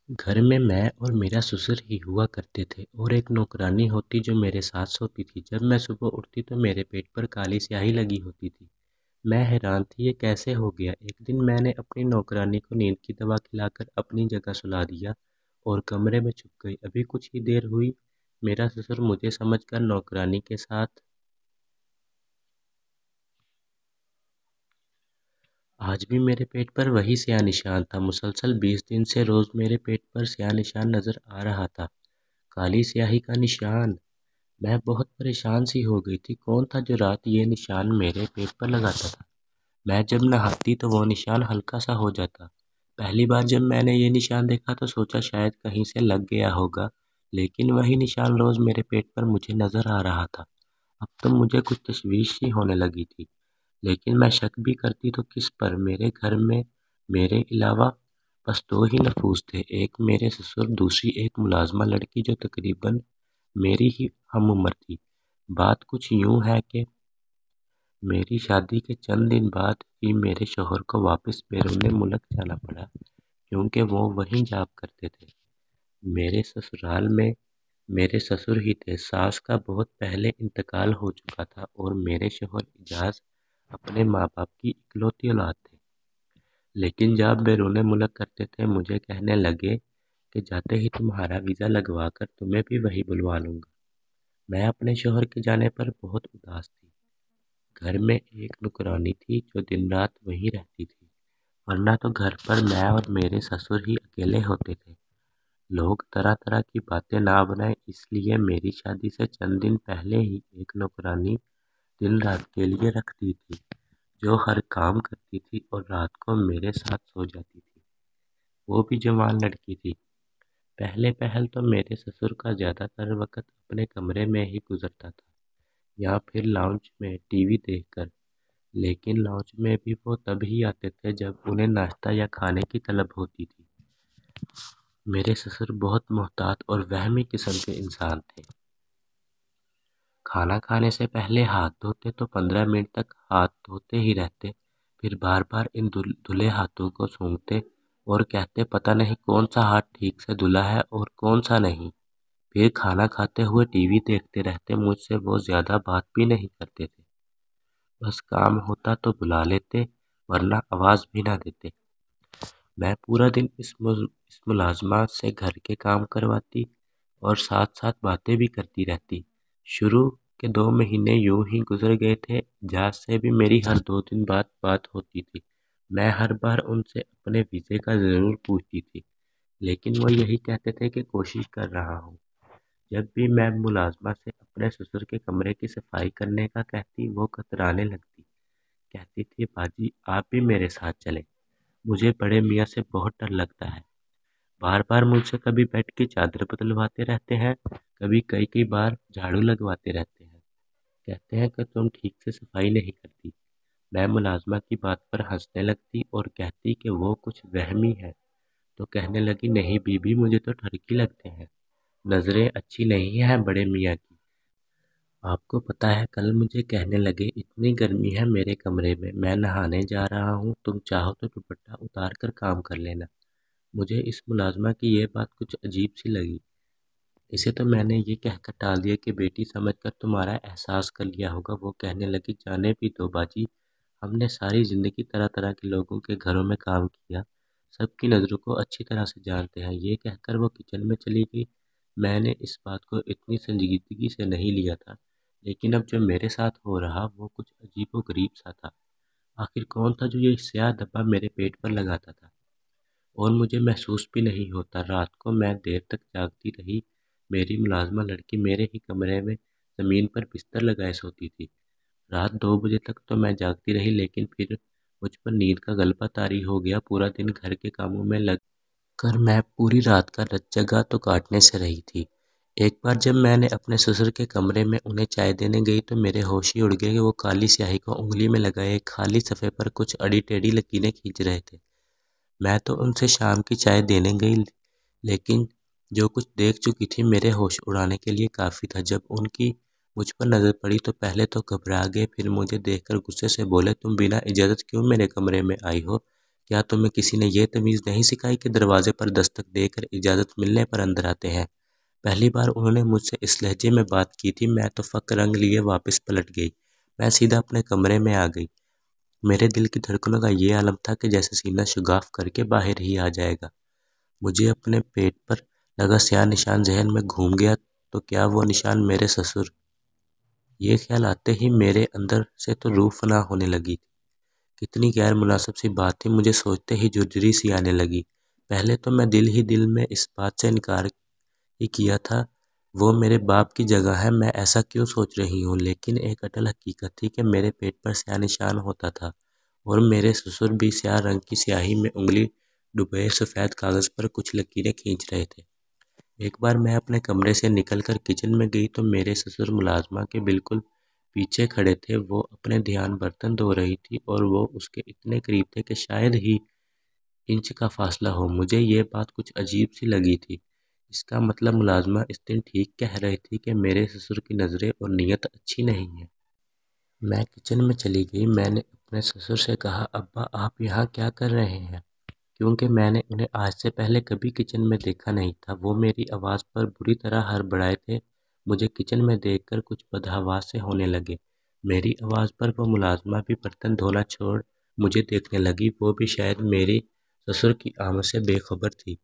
घर में मैं और मेरा ससुर ही हुआ करते थे और एक नौकरानी होती जो मेरे साथ सोती थी। जब मैं सुबह उठती तो मेरे पेट पर काली स्याही लगी होती थी। मैं हैरान थी ये कैसे हो गया। एक दिन मैंने अपनी नौकरानी को नींद की दवा खिलाकर अपनी जगह सुला दिया और कमरे में छुप गई। अभी कुछ ही देर हुई, मेरा ससुर मुझे समझकर नौकरानी के साथ आज भी मेरे पेट पर वही स्याह निशान था। मुसलसल 20 दिन से रोज मेरे पेट पर स्याह निशान नजर आ रहा था। काली स्याही का निशान। मैं बहुत परेशान सी हो गई थी। कौन था जो रात ये निशान मेरे पेट पर लगाता था। मैं जब नहाती तो वो निशान हल्का सा हो जाता। पहली बार जब मैंने ये निशान देखा तो सोचा शायद कहीं से लग गया होगा, लेकिन वही निशान रोज मेरे पेट पर मुझे नजर आ रहा था। अब तो मुझे कुछ तशवीश सी होने लगी थी, लेकिन मैं शक भी करती तो किस पर। मेरे घर में मेरे अलावा बस दो ही नफूस थे, एक मेरे ससुर, दूसरी एक मुलाजमा लड़की जो तकरीबन मेरी ही हम उम्र थी। बात कुछ यूं है कि मेरी शादी के चंद दिन बाद ही मेरे शौहर को वापस बैरून मुल्क जाना पड़ा, क्योंकि वो वहीं जॉब करते थे। मेरे ससुराल में मेरे ससुर ही थे। सास का बहुत पहले इंतकाल हो चुका था और मेरे शौहर इजाज अपने माँ बाप की इकलौती औलाद थे। लेकिन जब बैरून मुल्क करते थे मुझे कहने लगे कि जाते ही तुम्हारा वीज़ा लगवा कर तुम्हें भी वही बुलवा लूँगा। मैं अपने शौहर के जाने पर बहुत उदास थी। घर में एक नुकरानी थी जो दिन रात वहीं रहती थी, वरना तो घर पर मैं और मेरे ससुर ही अकेले होते थे। लोग तरह तरह की बातें ना बनाए, इसलिए मेरी शादी से चंद दिन पहले ही एक नौकरानी दिन रात के लिए रख दी थी, जो हर काम करती थी और रात को मेरे साथ सो जाती थी। वो भी जवान लड़की थी। पहले पहल तो मेरे ससुर का ज़्यादातर वक्त अपने कमरे में ही गुजरता था, या फिर लाउंज में टीवी देखकर। लेकिन लॉन्च में भी वो तभी आते थे जब उन्हें नाश्ता या खाने की तलब होती थी। मेरे ससुर बहुत मोहतात और वहमी किस्म के इंसान थे। खाना खाने से पहले हाथ धोते तो 15 मिनट तक हाथ धोते ही रहते, फिर बार बार इन धुले हाथों को सूंघते और कहते पता नहीं कौन सा हाथ ठीक से धुला है और कौन सा नहीं। फिर खाना खाते हुए टीवी देखते रहते। मुझसे वो ज़्यादा बात भी नहीं करते थे, बस काम होता तो बुला लेते, वरना आवाज़ भी ना देते। मैं पूरा दिन इस मुलाजमा से घर के काम करवाती और साथ साथ बातें भी करती रहती। शुरू के 2 महीने यूं ही गुजर गए थे। जहाज से भी मेरी हर 2 दिन बाद बात होती थी। मैं हर बार उनसे अपने वीज़े का ज़रूर पूछती थी, लेकिन वो यही कहते थे कि कोशिश कर रहा हूँ। जब भी मैं मुलाजमा से अपने ससुर के कमरे की सफाई करने का कहती, वो कतराने लगती। कहती थी बाजी आप भी मेरे साथ चले, मुझे बड़े मियाँ से बहुत डर लगता है। बार बार मुझसे कभी बेड की चादर बदलवाते रहते हैं, कभी कई कई बार झाड़ू लगवाते रहते हैं। कहते हैं कि तुम ठीक से सफाई नहीं करती। मैं मुलाजमा की बात पर हंसने लगती और कहती कि वो कुछ वहमी है। तो कहने लगी नहीं बीबी, मुझे तो ठरकी लगते हैं, नजरें अच्छी नहीं हैं बड़े मियाँ की। आपको पता है कल मुझे कहने लगे इतनी गर्मी है मेरे कमरे में, मैं नहाने जा रहा हूँ, तुम चाहो तो दुपट्टा उतार कर काम कर लेना। मुझे इस मुलाजमा की ये बात कुछ अजीब सी लगी। इसे तो मैंने ये कहकर टाल दिया कि बेटी समझकर तुम्हारा एहसास कर लिया होगा। वो कहने लगी जाने भी दो बाजी, हमने सारी ज़िंदगी तरह तरह के लोगों के घरों में काम किया, सबकी नज़रों को अच्छी तरह से जानते हैं। ये कहकर वो किचन में चली गई। मैंने इस बात को इतनी संजीदगी से नहीं लिया था, लेकिन अब जो मेरे साथ हो रहा वो कुछ अजीबो गरीब सा था। आखिर कौन था जो ये स्याह धब्बा मेरे पेट पर लगाता था और मुझे महसूस भी नहीं होता। रात को मैं देर तक जागती रही। मेरी मुलाजमा लड़की मेरे ही कमरे में ज़मीन पर बिस्तर लगाए सोती थी। रात 2 बजे तक तो मैं जागती रही, लेकिन फिर मुझ पर नींद का गलबा तारी हो गया। पूरा दिन घर के कामों में लग कर मैं पूरी रात का रत तो काटने से रही थी। एक बार जब मैंने अपने ससुर के कमरे में उन्हें चाय देने गई तो मेरे होश ही उड़ गए कि वो काली स्याही को उंगली में लगाए एक खाली सफ़े पर कुछ अड़ी टेढ़ी लकीरें खींच रहे थे। मैं तो उनसे शाम की चाय देने गई, लेकिन जो कुछ देख चुकी थी मेरे होश उड़ाने के लिए काफ़ी था। जब उनकी मुझ पर नज़र पड़ी तो पहले तो घबरा गए, फिर मुझे देखकर गुस्से से बोले तुम बिना इजाज़त क्यों मेरे कमरे में आई हो। क्या तुम्हें किसी ने ये तमीज़ नहीं सिखाई कि दरवाजे पर दस्तक देकर इजाज़त मिलने पर अंदर आते हैं? पहली बार उन्होंने मुझसे इस लहजे में बात की थी, मैं तो फक रंग लिए वापस पलट गई। मैं सीधा अपने कमरे में आ गई। मेरे दिल की धड़कनों का ये आलम था कि जैसे सीना शुगाफ करके बाहर ही आ जाएगा। मुझे अपने पेट पर लगा स्याह निशान ज़हन में घूम गया, तो क्या वो निशान मेरे ससुर? ये ख्याल आते ही मेरे अंदर से तो रूह फना होने लगी। कितनी गैर मुनासिब सी बात थी, मुझे सोचते ही झुर्री सी आने लगी। पहले तो मैं दिल ही दिल में इस बात से इनकार ही किया था, वो मेरे बाप की जगह है, मैं ऐसा क्यों सोच रही हूँ। लेकिन एक अटल हकीकत थी कि मेरे पेट पर स्याह निशान होता था और मेरे ससुर भी स्याह रंग की स्याही में उंगली डुबोए सफ़ेद कागज़ पर कुछ लकीरें खींच रहे थे। एक बार मैं अपने कमरे से निकलकर किचन में गई तो मेरे ससुर मुलाजमा के बिल्कुल पीछे खड़े थे। वो अपने ध्यान बर्तन धो रही थी और वो उसके इतने करीब थे कि शायद ही इंच का फासला हो। मुझे ये बात कुछ अजीब सी लगी थी। इसका मतलब मुलाजमा इस दिन ठीक कह रही थी कि मेरे ससुर की नज़रें और नीयत अच्छी नहीं है। मैं किचन में चली गई। मैंने अपने ससुर से कहा, अब्बा आप यहाँ क्या कर रहे हैं? क्योंकि मैंने उन्हें आज से पहले कभी किचन में देखा नहीं था। वो मेरी आवाज़ पर बुरी तरह हड़बड़ाए थे। मुझे किचन में देखकर कुछ बदहवास से होने लगे। मेरी आवाज़ पर वो मुलाजमा भी बर्तन धोना छोड़ मुझे देखने लगी। वो भी शायद मेरी ससुर की आमद से बेखबर थी।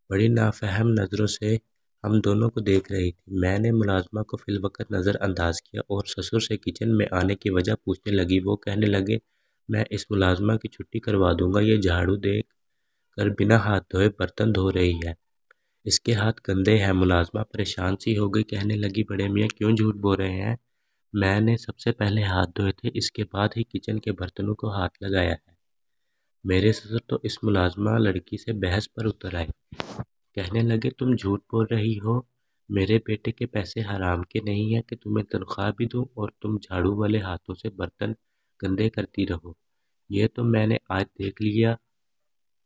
बड़ी नाफहम नज़रों से हम दोनों को देख रही थी। मैंने मुलाजमा को फिलवक़्त नज़रअंदाज किया और ससुर से किचन में आने की वजह पूछने लगी। वो कहने लगे, मैं इस मुलाजमा की छुट्टी करवा दूंगा। ये झाड़ू दे कर बिना हाथ धोए बर्तन धो रही है, इसके हाथ गंदे हैं। मुलाजमा परेशान सी हो गई, कहने लगी, बड़े मियाँ क्यों झूठ बोल रहे हैं? मैंने सबसे पहले हाथ धोए थे, इसके बाद ही किचन के बर्तनों को हाथ लगाया है। मेरे ससुर तो इस मुलाजमा लड़की से बहस पर उतर आए। कहने लगे, तुम झूठ बोल रही हो, मेरे बेटे के पैसे हराम के नहीं है कि तुम्हें तनख्वाह भी दूं और तुम झाड़ू वाले हाथों से बर्तन गंदे करती रहो। ये तो मैंने आज देख लिया,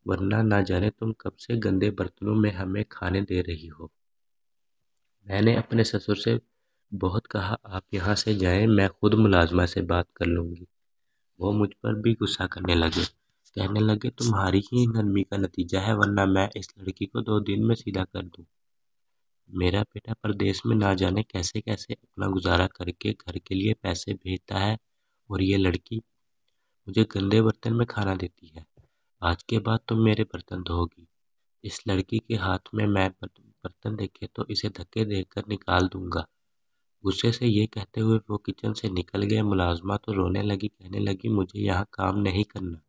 वरना ना जाने तुम कब से गंदे बर्तनों में हमें खाने दे रही हो। मैंने अपने ससुर से बहुत कहा, आप यहाँ से जाएं, मैं खुद मुलाजमा से बात कर लूँगी। वो मुझ पर भी गुस्सा करने लगे। कहने लगे, तुम्हारी ही नरमी का नतीजा है, वरना मैं इस लड़की को 2 दिन में सीधा कर दूँ। मेरा बेटा परदेश में ना जाने कैसे कैसे अपना गुजारा करके घर के लिए पैसे भेजता है और ये लड़की मुझे गंदे बर्तन में खाना देती है। आज के बाद तुम मेरे बर्तन धोगी। इस लड़की के हाथ में मैं बर्तन देखे तो इसे धक्के देकर निकाल दूंगा। गुस्से से ये कहते हुए वो किचन से निकल गए। मुलाजमा तो रोने लगी, कहने लगी, मुझे यहाँ काम नहीं करना।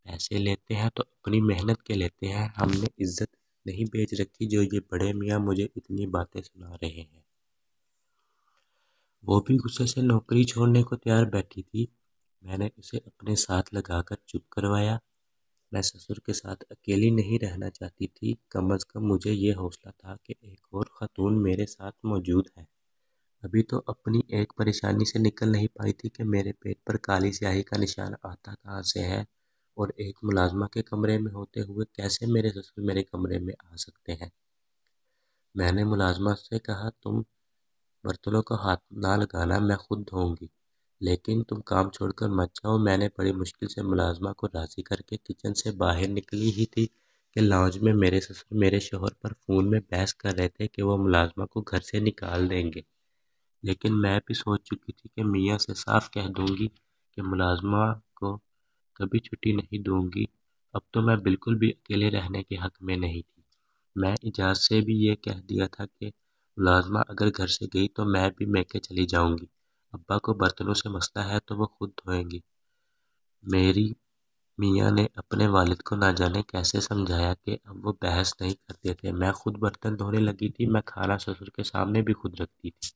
पैसे लेते हैं तो अपनी मेहनत के लेते हैं, हमने इज्जत नहीं बेच रखी जो ये बड़े मियाँ मुझे इतनी बातें सुना रहे हैं। वो भी गुस्से से नौकरी छोड़ने को तैयार बैठी थी। मैंने उसे अपने साथ लगाकर चुप करवाया। मैं ससुर के साथ अकेली नहीं रहना चाहती थी। कम अज़ कम मुझे ये हौसला था कि एक और ख़ातून मेरे साथ मौजूद है। अभी तो अपनी एक परेशानी से निकल नहीं पाई थी कि मेरे पेट पर काली स्याही का निशान आता कहाँ से है और एक मुलाजमा के कमरे में होते हुए कैसे मेरे ससुर मेरे कमरे में आ सकते हैं। मैंने मुलाजमा से कहा, तुम बर्तनों को हाथ ना लगाना, मैं खुद धोऊंगी, लेकिन तुम काम छोड़कर मत जाओ। मैंने बड़ी मुश्किल से मुलाजमा को राज़ी करके किचन से बाहर निकली ही थी कि लॉन्ज में मेरे ससुर मेरे शौहर पर फ़ोन में बहस कर रहे थे कि वो मुलाजमा को घर से निकाल देंगे। लेकिन मैं भी सोच चुकी थी कि मियाँ से साफ कह दूंगी कि मुलाजमा को कभी छुट्टी नहीं दूंगी। अब तो मैं बिल्कुल भी अकेले रहने के हक में नहीं थी। मैं इजाज़ से भी ये कह दिया था कि मुलाजमा अगर घर से गई तो मैं भी मैके चली जाऊंगी। अब्बा को बर्तनों से मसला है तो वो खुद धोएंगी। मेरी मियाँ ने अपने वालिद को ना जाने कैसे समझाया कि अब वो बहस नहीं करते थे। मैं खुद बर्तन धोने लगी थी। मैं खाना ससुर के सामने भी खुद रखती थी।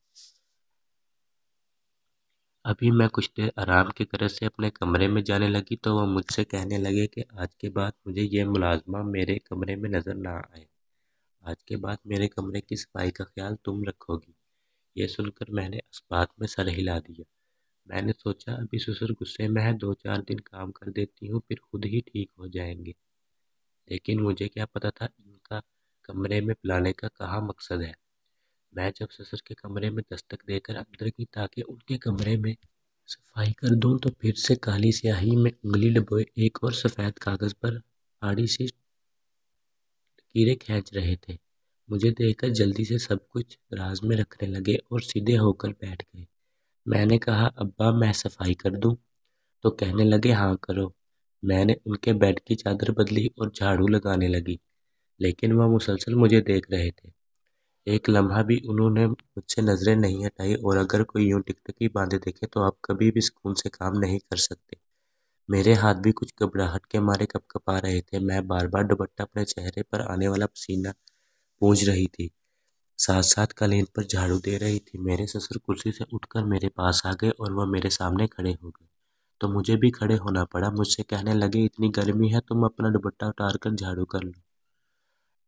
अभी मैं कुछ देर आराम की गरज से अपने कमरे में जाने लगी तो वह मुझसे कहने लगे कि आज के बाद मुझे ये मुलाजमा मेरे कमरे में नज़र ना आए। आज के बाद मेरे कमरे की सफाई का ख्याल तुम रखोगी। ये सुनकर मैंने इस बात में सर हिला दिया। मैंने सोचा, अभी ससुर गुस्से में है, 2-4 दिन काम कर देती हूँ, फिर खुद ही ठीक हो जाएंगे। लेकिन मुझे क्या पता था इनका कमरे में बुलाने का कहाँ मकसद है। मैं जब ससुर के कमरे में दस्तक देकर अंदर की ताकि उनके कमरे में सफाई कर दूं तो फिर से काली स्याही में उंगली डुबोए एक और सफ़ेद कागज़ पर आड़ी सी लकीरें खींच रहे थे। मुझे देखकर जल्दी से सब कुछ दराज में रखने लगे और सीधे होकर बैठ गए। मैंने कहा, अब्बा मैं सफाई कर दूं? तो कहने लगे, हाँ करो। मैंने उनके बेड की चादर बदली और झाड़ू लगाने लगी, लेकिन वह मुसलसल मुझे देख रहे थे। एक लम्हा भी उन्होंने मुझसे नजरें नहीं हटाई और अगर कोई यूं टिकटकी बांधे देखे तो आप कभी भी सुकून से काम नहीं कर सकते। मेरे हाथ भी कुछ घबराहट के मारे कपकपा रहे थे। मैं बार बार दुपट्टा अपने चेहरे पर आने वाला पसीना पोंछ रही थी, साथ साथ कालीन पर झाड़ू दे रही थी। मेरे ससुर कुर्सी से उठकर मेरे पास आ गए और वह मेरे सामने खड़े हो गए, तो मुझे भी खड़े होना पड़ा। मुझसे कहने लगे, इतनी गर्मी है, तुम अपना दुपट्टा उतार कर झाड़ू कर लो।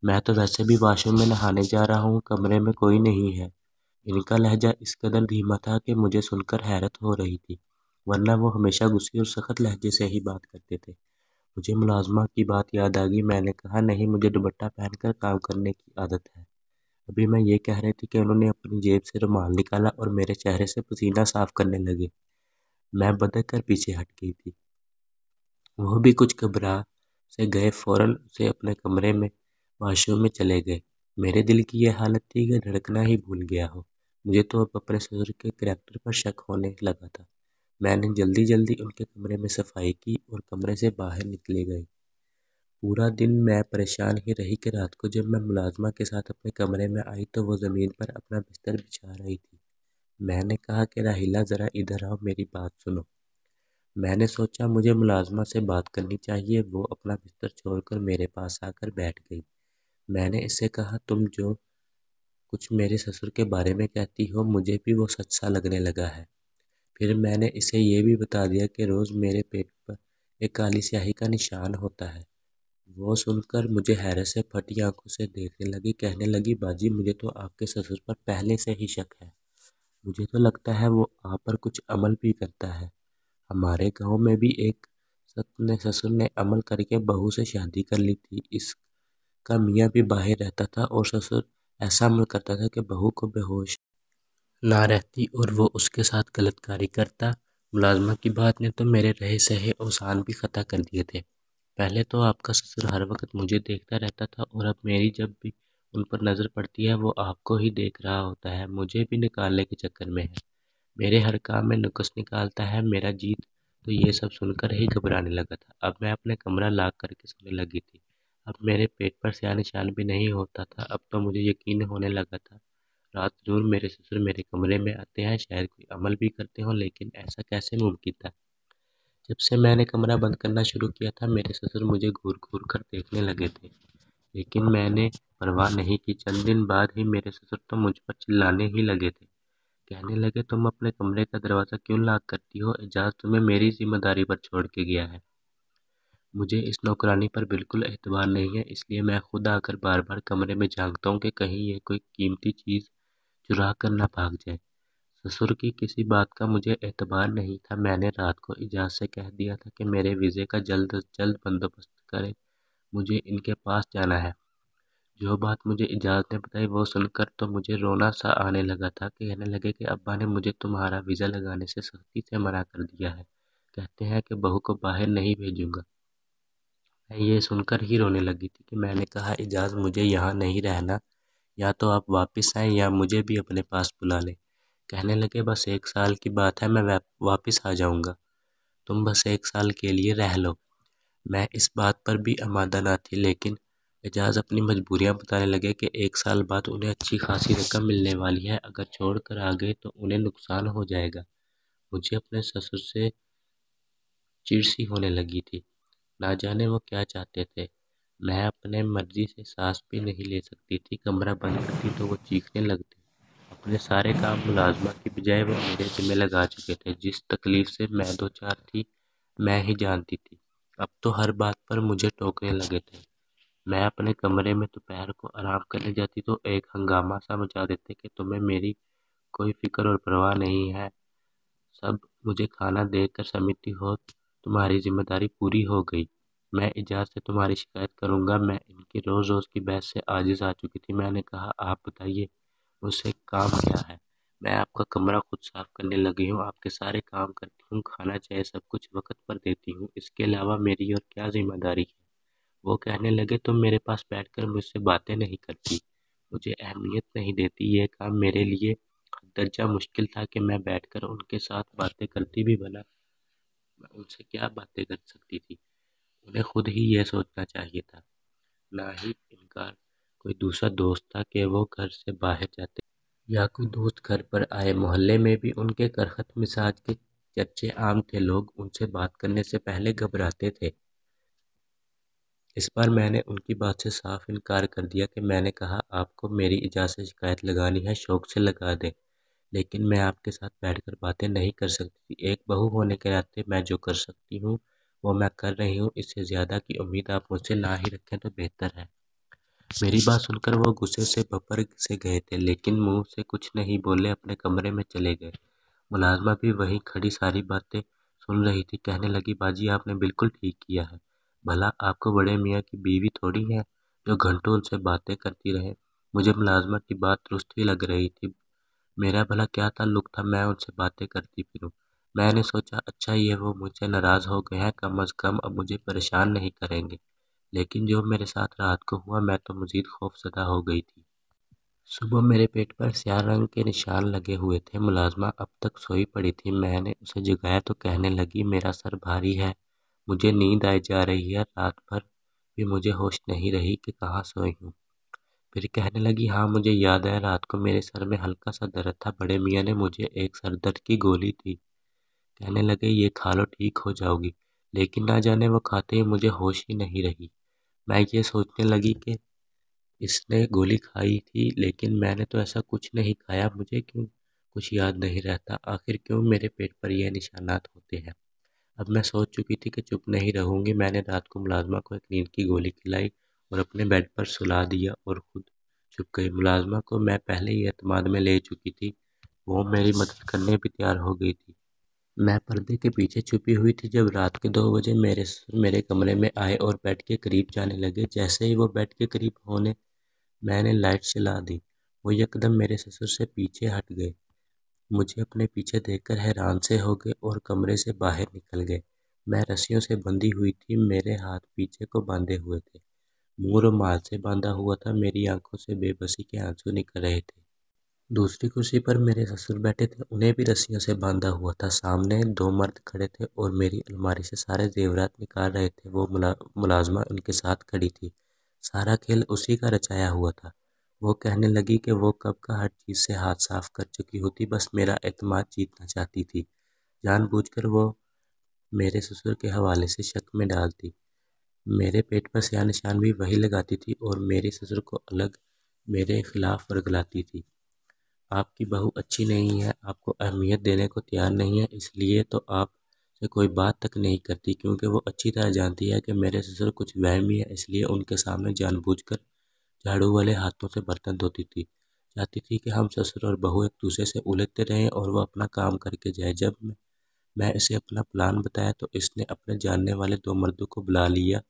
मैं तो वैसे भी वॉशरूम में नहाने जा रहा हूँ, कमरे में कोई नहीं है। इनका लहजा इस कदर धीमा था कि मुझे सुनकर हैरत हो रही थी, वरना वो हमेशा गुस्से और सख्त लहजे से ही बात करते थे। मुझे मुलाजमा की बात याद आ गई। मैंने कहा, नहीं, मुझे दुपट्टा पहनकर काम करने की आदत है। अभी मैं ये कह रही थी कि उन्होंने अपनी जेब से रुमाल निकाला और मेरे चेहरे से पसीना साफ करने लगे। मैं बदक कर पीछे हट गई थी। वो भी कुछ घबरा से गए, फौरन से अपने कमरे में वॉशरूम में चले गए। मेरे दिल की यह हालत थी कि धड़कना ही भूल गया हो। मुझे तो अब अपने ससुर के करैक्टर पर शक होने लगा था। मैंने जल्दी जल्दी उनके कमरे में सफाई की और कमरे से बाहर निकले गए। पूरा दिन मैं परेशान ही रही कि रात को जब मैं मुलाजमा के साथ अपने कमरे में आई तो वो ज़मीन पर अपना बिस्तर बिछा रही थी। मैंने कहा कि राहिला, ज़रा इधर आओ, मेरी बात सुनो। मैंने सोचा मुझे मुलाजमा से बात करनी चाहिए। वो अपना बिस्तर छोड़कर मेरे पास आकर बैठ गई। मैंने इससे कहा, तुम जो कुछ मेरे ससुर के बारे में कहती हो मुझे भी वो सच सा लगने लगा है। फिर मैंने इसे ये भी बता दिया कि रोज़ मेरे पेट पर एक काली स्याही का निशान होता है। वो सुनकर मुझे हैरत से फटी आंखों से देखने लगी। कहने लगी, बाजी, मुझे तो आपके ससुर पर पहले से ही शक है। मुझे तो लगता है वो आप पर कुछ अमल भी करता है। हमारे गांव में भी एक ससुर ने अमल करके बहू से शादी कर ली थी। इसका मियाँ भी बाहर रहता था और ससुर ऐसा अमल करता था कि बहू को बेहोश ना रहती और वो उसके साथ गलतकारी करता। मुलाजमा की बात ने तो मेरे रहे सहे औसान भी खता कर दिए थे। पहले तो आपका ससुर हर वक्त मुझे देखता रहता था और अब मेरी जब भी उन पर नज़र पड़ती है वो आपको ही देख रहा होता है। मुझे भी निकालने के चक्कर में है, मेरे हर काम में नुक्स निकालता है। मेरा जीत तो ये सब सुनकर ही घबराने लगा था। अब मैं अपने कमरा लॉक करके सोने लगी थी। अब मेरे पेट पर स्याह निशान भी नहीं होता था। अब तो मुझे यकीन होने लगा था, रात जरूर मेरे ससुर मेरे कमरे में आते हैं, शायद कोई अमल भी करते हों, लेकिन ऐसा कैसे मुमकिन था। जब से मैंने कमरा बंद करना शुरू किया था मेरे ससुर मुझे घूर घूर कर देखने लगे थे, लेकिन मैंने परवाह नहीं की। चंद दिन बाद ही मेरे ससुर तो मुझ पर चिल्लाने ही लगे थे। कहने लगे, तुम अपने कमरे का दरवाज़ा क्यों लॉक करती हो? एजाज तुम्हें मेरी जिम्मेदारी पर छोड़ के गया है। मुझे इस नौकरानी पर बिल्कुल एतबार नहीं है, इसलिए मैं खुद आकर बार बार कमरे में झांकता हूँ कि कहीं ये कोई कीमती चीज़ चुरा कर न भाग जाए। ससुर की किसी बात का मुझे एतबार नहीं था। मैंने रात को एजाज से कह दिया था कि मेरे वीज़े का जल्द अज जल्द बंदोबस्त करें, मुझे इनके पास जाना है। जो बात मुझे एजाज ने बताई वो सुनकर तो मुझे रोना सा आने लगा था। कहने लगे कि अब्बा ने मुझे तुम्हारा वीज़ा लगाने से सख्ती से मना कर दिया है, कहते हैं कि बहू को बाहर नहीं भेजूंगा। मैं ये सुनकर ही रोने लगी थी कि मैंने कहा, एजाज, मुझे यहाँ नहीं रहना, या तो आप वापस आएं या मुझे भी अपने पास बुला लें। कहने लगे, बस 1 साल की बात है, मैं वापस आ जाऊंगा, तुम बस 1 साल के लिए रह लो। मैं इस बात पर भी आमादा ना थी, लेकिन एजाज अपनी मजबूरियां बताने लगे कि 1 साल बाद उन्हें अच्छी खासी रकम मिलने वाली है, अगर छोड़ कर आ गए तो उन्हें नुकसान हो जाएगा। मुझे अपने ससुर से चिढ़ सी होने लगी थी। ना जाने वो क्या चाहते थे। मैं अपने मर्जी से सांस भी नहीं ले सकती थी। कमरा बंद करती तो वो चीखने लगते। अपने सारे काम मुलाजमा की बजाय वो मेरे ज़िम्मे लगा चुके थे। जिस तकलीफ से मैं दो चार थी मैं ही जानती थी। अब तो हर बात पर मुझे टोकने लगे थे। मैं अपने कमरे में दोपहर को आराम करने जाती तो एक हंगामा सा मचा देते कि तुम्हें मेरी कोई फिक्र और परवाह नहीं है, सब मुझे खाना देकर समझती हो, तुम्हारी जिम्मेदारी पूरी हो गई। मैं एजाज से तुम्हारी शिकायत करूंगा। मैं इनकी रोज़ रोज़ की बहस से आजिज़ आ चुकी थी। मैंने कहा, आप बताइए, मुझसे काम क्या है? मैं आपका कमरा खुद साफ करने लगी हूँ, आपके सारे काम करती हूँ, खाना चाहे सब कुछ वक्त पर देती हूँ, इसके अलावा मेरी और क्या जिम्मेदारी है। वो कहने लगे तुम मेरे पास बैठकर मुझसे बातें नहीं करती, मुझे अहमियत नहीं देती। ये काम मेरे लिए दर्जा मुश्किल था कि मैं बैठकर उनके साथ बातें करती भी भला मैं उनसे क्या बातें कर सकती थी। उन्हें खुद ही यह सोचना चाहिए था। ना ही इनका कोई दूसरा दोस्त था कि वो घर से बाहर जाते या कोई दोस्त घर पर आए। मोहल्ले में भी उनके करखत मिजाज के चर्चे आम थे, लोग उनसे बात करने से पहले घबराते थे। इस बार मैंने उनकी बात से साफ इनकार कर दिया कि मैंने कहा आपको मेरी इजाज़त से शिकायत लगानी है शौक से लगा दें, लेकिन मैं आपके साथ बैठकर बातें नहीं कर सकती। एक बहू होने के नाते मैं जो कर सकती हूँ वो मैं कर रही हूँ, इससे ज़्यादा की उम्मीद आप मुझसे ना ही रखें तो बेहतर है। मेरी बात सुनकर वो गुस्से से भपक से गए थे, लेकिन मुंह से कुछ नहीं बोले अपने कमरे में चले गए। मुलाजमा भी वहीं खड़ी सारी बातें सुन रही थी। कहने लगी बाजी आपने बिल्कुल ठीक किया है। भला आपको बड़े मियाँ की बीवी थोड़ी है जो घंटों उनसे बातें करती रहे। मुझे मुलाजमा की बात दुरुस्त ही लग रही थी। मेरा भला क्या ताल्लुक था मैं उनसे बातें करती फिरूं। मैंने सोचा अच्छा ये वो मुझसे नाराज हो गए हैं, कम अज कम अब मुझे परेशान नहीं करेंगे। लेकिन जो मेरे साथ रात को हुआ मैं तो मजीद खौफजदा हो गई थी। सुबह मेरे पेट पर स्याह रंग के निशान लगे हुए थे। मुलाजमा अब तक सोई पड़ी थी। मैंने उसे जगाया तो कहने लगी मेरा सर भारी है, मुझे नींद आई जा रही है, रात भर भी मुझे होश नहीं रही कि कहाँ सोई हूँ। फिर कहने लगी हाँ मुझे याद है, रात को मेरे सर में हल्का सा दर्द था, बड़े मियाँ ने मुझे एक सर दर्द की गोली दी। कहने लगे ये खा लो ठीक हो जाओगी। लेकिन ना जाने वो खाते ही मुझे होश ही नहीं रही। मैं ये सोचने लगी कि इसने गोली खाई थी, लेकिन मैंने तो ऐसा कुछ नहीं खाया। मुझे क्यों कुछ याद नहीं रहता, आखिर क्यों मेरे पेट पर यह निशानात होते हैं। अब मैं सोच चुकी थी कि चुप नहीं रहूंगी। मैंने रात को मुलाजमा को एक नींद की गोली खिलाई और अपने बेड पर सुला दिया और खुद छुप गई। मुलाजमा को मैं पहले ही एतमाद में ले चुकी थी, वो मेरी मदद करने भी तैयार हो गई थी। मैं पर्दे के पीछे छुपी हुई थी। जब रात के 2 बजे मेरे कमरे में आए और बेड के करीब जाने लगे, जैसे ही वो बेड के करीब होने मैंने लाइट जला दी, वो यकदम मेरे ससुर से पीछे हट गए। मुझे अपने पीछे देखकर हैरान से हो गए और कमरे से बाहर निकल गए। मैं रस्सियों से बंधी हुई थी, मेरे हाथ पीछे को बांधे हुए थे, मुंह रुमाल से बांधा हुआ था, मेरी आंखों से बेबसी के आंसू निकल रहे थे। दूसरी कुर्सी पर मेरे ससुर बैठे थे, उन्हें भी रस्सियों से बांधा हुआ था। सामने 2 मर्द खड़े थे और मेरी अलमारी से सारे जेवरात निकाल रहे थे। वो मुलाजमा उनके साथ खड़ी थी। सारा खेल उसी का रचाया हुआ था। वो कहने लगी कि वो कब का हर चीज़ से हाथ साफ कर चुकी होती, बस मेरा एतमाद जीतना चाहती थी। जानबूझकर वो मेरे ससुर के हवाले से शक में डालती। मेरे पेट पर स्याह निशान भी वही लगाती थी और मेरे ससुर को अलग मेरे खिलाफ वर्गलाती थी। आपकी बहू अच्छी नहीं है, आपको अहमियत देने को तैयार नहीं है, इसलिए तो आप से कोई बात तक नहीं करती, क्योंकि वो अच्छी तरह जानती है कि मेरे ससुर कुछ वहमी है, इसलिए उनके सामने जानबूझकर झाड़ू वाले हाथों से बर्तन धोती थी। चाहती थी कि हम ससुर और बहू एक दूसरे से उलझते रहें और वो अपना काम करके जाए। जब मैं इसे अपना प्लान बताया तो इसने अपने जानने वाले 2 मर्दों को बुला लिया।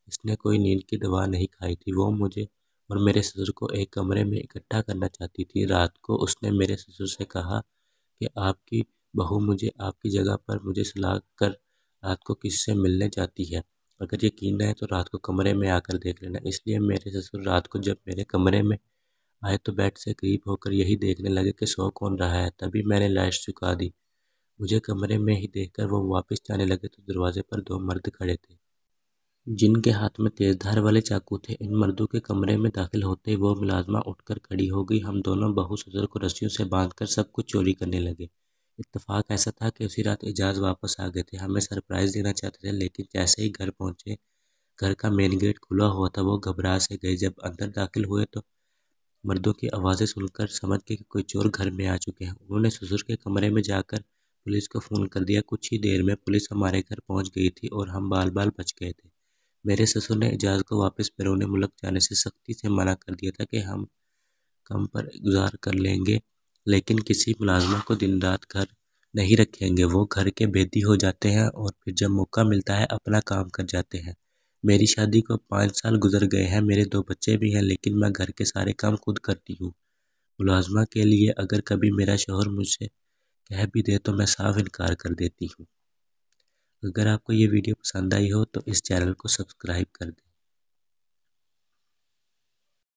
इसने कोई नींद की दवा नहीं खाई थी। वो मुझे और मेरे ससुर को एक कमरे में इकट्ठा करना चाहती थी। रात को उसने मेरे ससुर से कहा कि आपकी बहू मुझे आपकी जगह पर मुझे सुला कर रात को किसी से मिलने जाती है। अगर यकीन न है तो रात को कमरे में आकर देख लेना। इसलिए मेरे ससुर रात को जब मेरे कमरे में आए तो बेड से करीब होकर यही देखने लगे कि सो कौन रहा है। तभी मैंने लाइट झुका दी। मुझे कमरे में ही देखकर वो वापस जाने लगे तो दरवाजे पर 2 मर्द खड़े थे, जिनके हाथ में तेजधार वाले चाकू थे। इन मर्दों के कमरे में दाखिल होते ही वो मुलाजमा उठकर खड़ी हो गई। हम दोनों बहू ससुर को रस्सियों से बांधकर सब कुछ चोरी करने लगे। इत्तेफाक ऐसा था कि उसी रात एजाज वापस आ गए थे। हमें सरप्राइज देना चाहते थे, लेकिन जैसे ही घर पहुंचे, घर का मेन गेट खुला हुआ था। वो घबरा से गए। जब अंदर दाखिल हुए तो मर्दों की आवाज़ें सुनकर समझ गए कि कोई चोर घर में आ चुके हैं। उन्होंने ससुर के कमरे में जाकर पुलिस को फ़ोन कर दिया। कुछ ही देर में पुलिस हमारे घर पहुंच गई थी और हम बाल बाल बच गए थे। मेरे ससुर ने एजाज को वापस बैरून मुल्क जाने से सख्ती से मना कर दिया था कि हम कम पर गुजार कर लेंगे, लेकिन किसी मुलाजमा को दिन रात घर नहीं रखेंगे। वो घर के भेदी हो जाते हैं और फिर जब मौका मिलता है अपना काम कर जाते हैं। मेरी शादी को 5 साल गुजर गए हैं, मेरे 2 बच्चे भी हैं, लेकिन मैं घर के सारे काम खुद करती हूँ। मुलाजमा के लिए अगर कभी मेरा शौहर मुझसे कह भी दे तो मैं साफ इनकार कर देती हूँ। अगर आपको ये वीडियो पसंद आई हो तो इस चैनल को सब्सक्राइब कर दें।